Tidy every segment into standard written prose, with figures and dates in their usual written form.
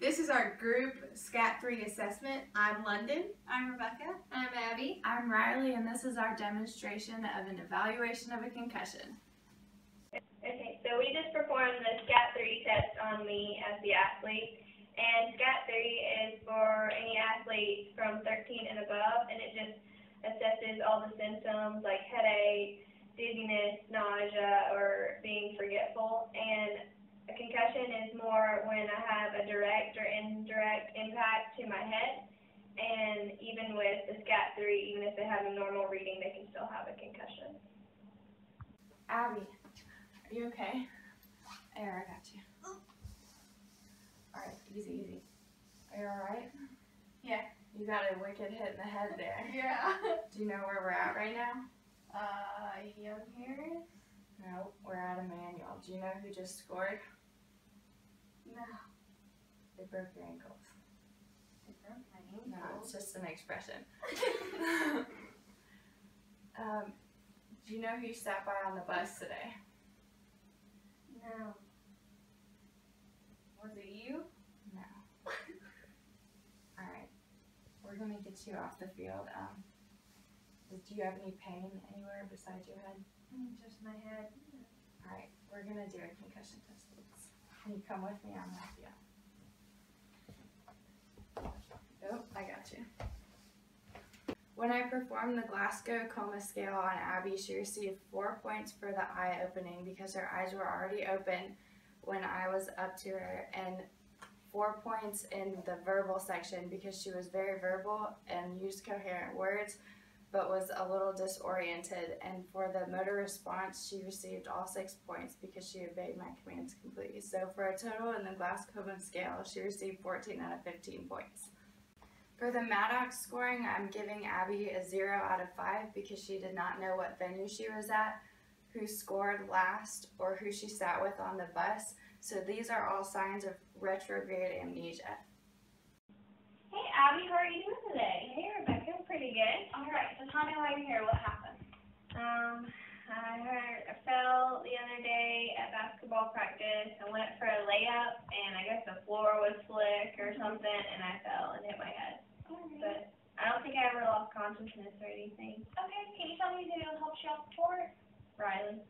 This is our group SCAT 3 assessment. I'm London. I'm Rebecca. I'm Abby. I'm Ryleigh, and this is our demonstration of an evaluation of a concussion. Okay, so we just performed the SCAT 3 test on me as the athlete, and SCAT 3 is for any athlete from 13 and above, and it just assesses all the symptoms like headache, dizziness, nausea, or being forgetful. And a concussion is more when I have a direct or indirect impact to my head, and even with the SCAT 3, even if they have a normal reading, they can still have a concussion. Abby, are you okay? There, I got you. Alright, easy. Are you alright? Yeah. You got a wicked hit in the head there. Yeah. Do you know where we're at right now? Young Harris? No, we're at a manual. Do you know who just scored? No. They broke your ankles. They broke my ankles? No, it's just an expression. Do you know who you sat by on the bus today? No. Was it you? No. Alright. We're gonna get you off the field. Do you have any pain anywhere besides your head? Just my head. Alright, we're gonna do a concussion test. Can you come with me? I'm with you. Oh, I got you. When I performed the Glasgow Coma scale on Abby, she received 4 points for the eye opening because her eyes were already open when I was up to her, and 4 points in the verbal section because she was very verbal and used coherent words, but was a little disoriented. And for the motor response, she received all 6 points because she obeyed my commands completely. So for a total in the Glasgow scale, she received 14 out of 15 points. For the Maddox scoring, I'm giving Abby a 0 out of 5 because she did not know what venue she was at, who scored last, or who she sat with on the bus. So these are all signs of retrograde amnesia. Hey Abby, how are you doing today? Hey Rebecca, pretty good. Alright, so tell me why you're here. What happened? I fell the other day at basketball practice. I went for a layup, and I guess the floor was slick or something, and I fell and hit my head. But I don't think I ever lost consciousness or anything. Okay, can you tell me who helped you out before? Ryleigh.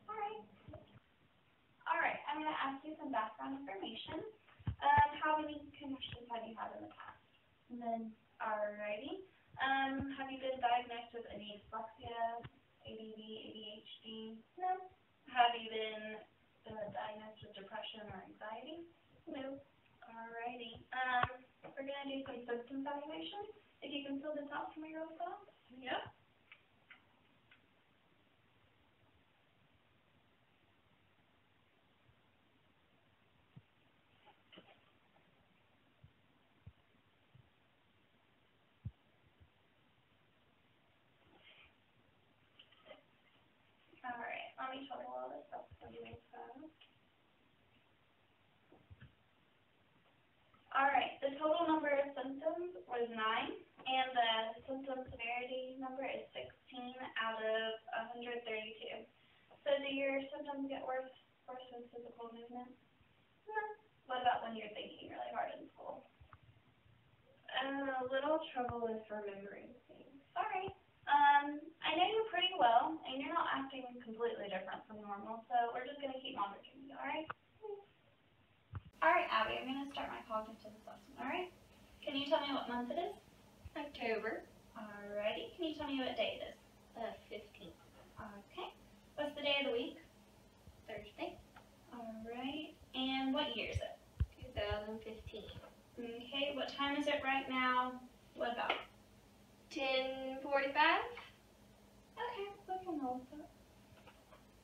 Alright, I'm going to ask you some background information. How many concussions have you had in the past? None. Alrighty. Have you been diagnosed with any dyslexia, ADD, ADHD? No. Have you been diagnosed with depression or anxiety? No. Alrighty. We're going to do some symptom evaluation. If you can fill this out for me real fast. Yep. Alright, let me total all this up for you fast. Alright, the total number of symptoms was 9, and the symptom severity number is 16 out of 132. So do your symptoms get worse with physical movement? No. What about when you're thinking really hard in school? A little trouble with remembering things. Alright. I know you pretty well, and you're not acting completely different from normal, so we're just going to keep monitoring you, alright? Alright, Abby, I'm going to start my cognitive assessment, alright? Can you tell me what month it is? October. Alrighty. Can you tell me what day it is? The 15th. Okay. What's the day of the week? Thursday. Alright. And what year is it? 2015. Okay. What time is it right now? What about? 10:45. Okay, we can hold that.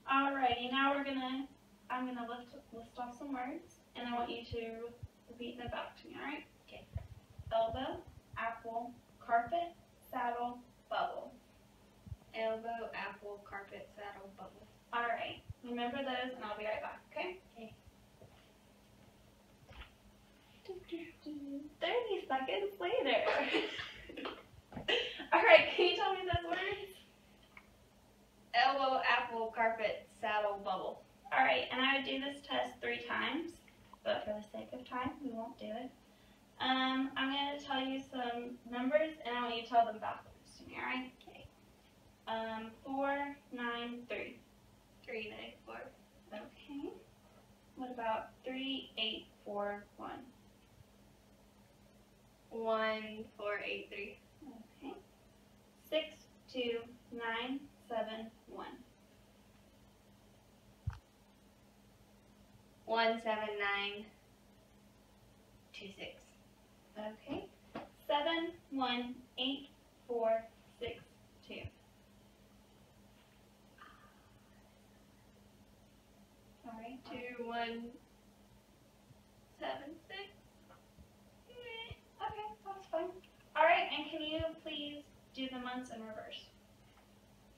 Alrighty, now I'm gonna list off some words, and I want you to repeat them back to me, alright? Okay. Elbow, apple, carpet, saddle, bubble. Elbow, apple, carpet, saddle, bubble. Alright, remember those, and I'll be right back, okay? Okay. 30 seconds later. Alright, can you tell me those words? Elbow, apple, carpet, saddle, bubble. Alright, and I would do this test 3 times, but for the sake of time, we won't do it. I'm going to tell you some numbers, and I want you to tell them backwards to me, alright? Okay. 4, 9, 3. 3, 9, 4. Okay. What about 3, 8, 4, 1? 1, 4, 8, 3. Okay. 6, 2, 9, 7, 1. 1, 7, 9, 2, 6. Okay. 7, 1, 8, 4, 6, 2. Sorry. 2, 1, 7, 6. Okay, that's fine. Alright, and can you please do the months in reverse?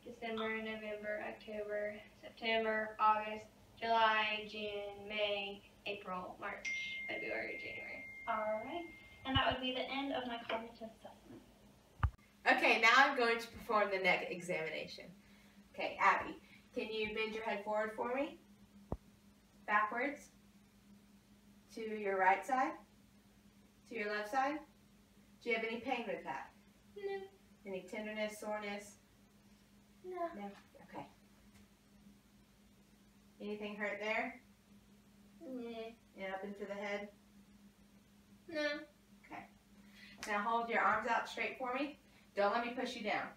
December, November, October, September, August, July, June, May, April, March, February, January. Alright. And that would be the end of my cognitive assessment. Okay, now I'm going to perform the neck examination. Okay, Abby, can you bend your head forward for me? Backwards. To your right side. To your left side. Do you have any pain with that? No. Any tenderness, soreness? No. No? Okay. Anything hurt there? And up into the head? No. Okay. Now hold your arms out straight for me. Don't let me push you down.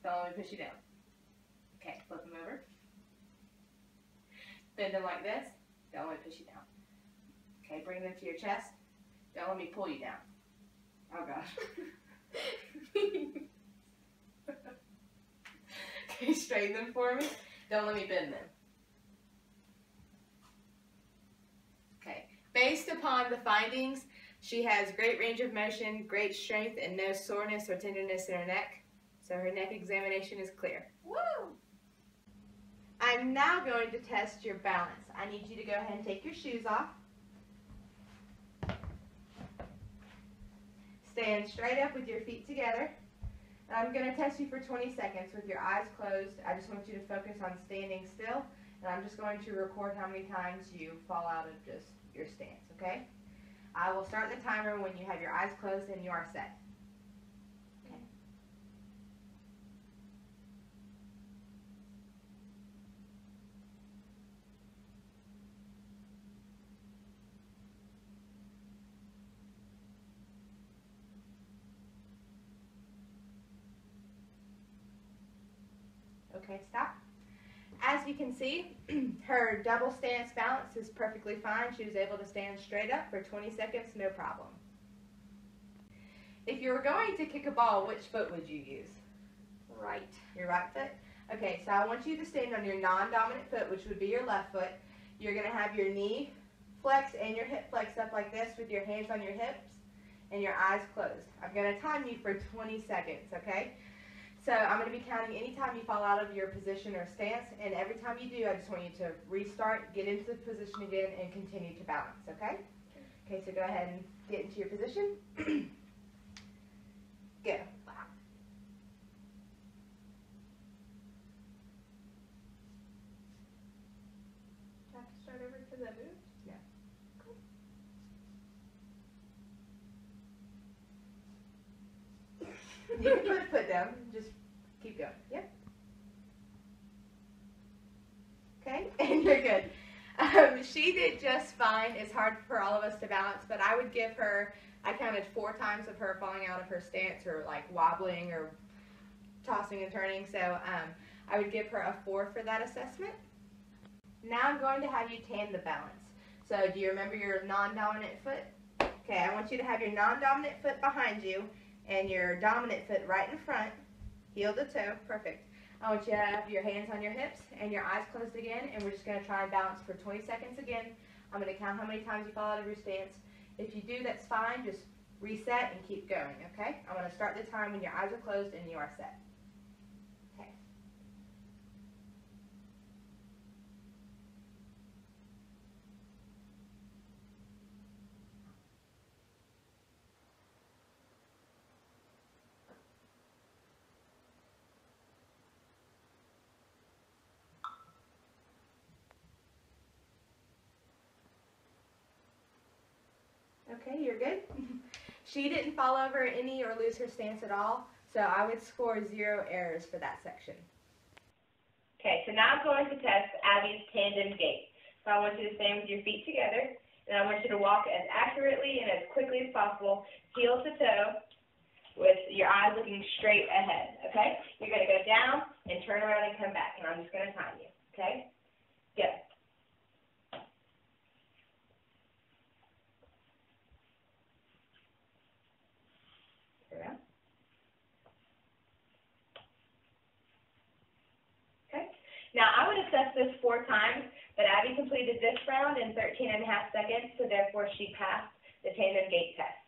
Don't let me push you down. Okay, flip them over. Bend them like this. Don't let me push you down. Okay, bring them to your chest. Don't let me pull you down. Oh gosh. Okay, straighten them for me. Don't let me bend them. Okay, based upon the findings, she has great range of motion, great strength, and no soreness or tenderness in her neck. So her neck examination is clear. Woo! I'm now going to test your balance. I need you to go ahead and take your shoes off. Stand straight up with your feet together. I'm going to test you for 20 seconds with your eyes closed. I just want you to focus on standing still, and I'm just going to record how many times you fall out of just your stance, okay? I will start the timer when you have your eyes closed and you are set. Okay. Okay, stop. As you can see, her double stance balance is perfectly fine. She was able to stand straight up for 20 seconds, no problem. If you were going to kick a ball, which foot would you use? Right. Your right foot? Okay, so I want you to stand on your non-dominant foot, which would be your left foot. You're going to have your knee flexed and your hip flexed up like this with your hands on your hips and your eyes closed. I'm going to time you for 20 seconds, okay? So I'm going to be counting anytime you fall out of your position or stance, and every time you do, I just want you to restart, get into the position again, and continue to balance, okay? Okay, so go ahead and get into your position. Go. Have to start over because I moved? You can put a foot down. Just keep going. Yep. Okay, and you're good. She did just fine. It's hard for all of us to balance, but I would give her, I counted 4 times of her falling out of her stance or like wobbling or tossing and turning, so I would give her a 4 for that assessment. Now I'm going to have you tan the balance. So do you remember your non-dominant foot? Okay, I want you to have your non-dominant foot behind you and your dominant foot right in front, heel to toe, perfect. I want you to have your hands on your hips and your eyes closed again, and we're just going to try and balance for 20 seconds again. I'm going to count how many times you fall out of your stance. If you do, that's fine. Just reset and keep going, okay? I'm going to start the time when your eyes are closed and you are set. Okay. Okay, you're good. She didn't fall over any or lose her stance at all, so I would score 0 errors for that section. Okay, so now I'm going to test Abby's tandem gait. So I want you to stand with your feet together, and I want you to walk as accurately and as quickly as possible, heel to toe, with your eyes looking straight ahead, okay? You're going to go down and turn around and come back, and I'm just going to time you, okay? Go. Turn around. Okay. Now, I would assess this 4 times, but Abby completed this round in 13.5 seconds, so therefore she passed the tandem gait test.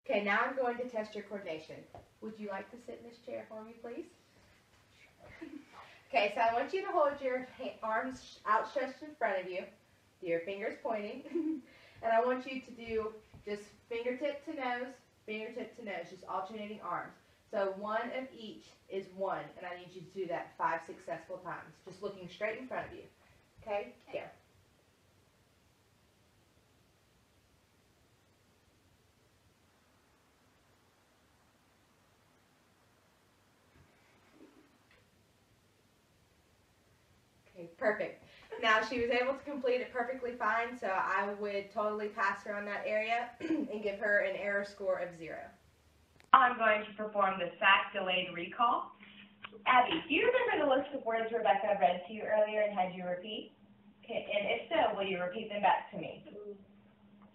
Okay, now I'm going to test your coordination. Would you like to sit in this chair for me, please? Okay, so I want you to hold your arms outstretched in front of you, your fingers pointing, and I want you to do just fingertip to nose, just alternating arms. So 1 of each is 1, and I need you to do that 5 successful times, just looking straight in front of you. Okay? Go. Okay, perfect. Now, she was able to complete it perfectly fine, so I would totally pass her on that area and give her an error score of 0. I'm going to perform the SCAT delayed recall. Abby, do you remember the list of words Rebecca read to you earlier and had you repeat? Okay, and if so, will you repeat them back to me?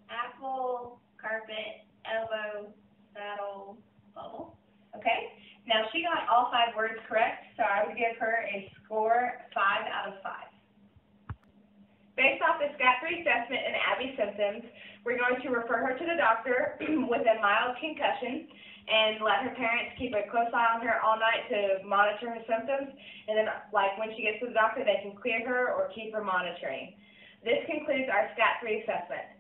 Apple, carpet, elbow, saddle, bubble. Okay? Now, she got all 5 words correct, so I would give her a score 5 out of 5. Based off the SCAT-3 assessment and Abby's symptoms, we're going to refer her to the doctor with a mild concussion and let her parents keep a close eye on her all night to monitor her symptoms. And then, like, when she gets to the doctor, they can clear her or keep her monitoring. This concludes our SCAT-3 assessment.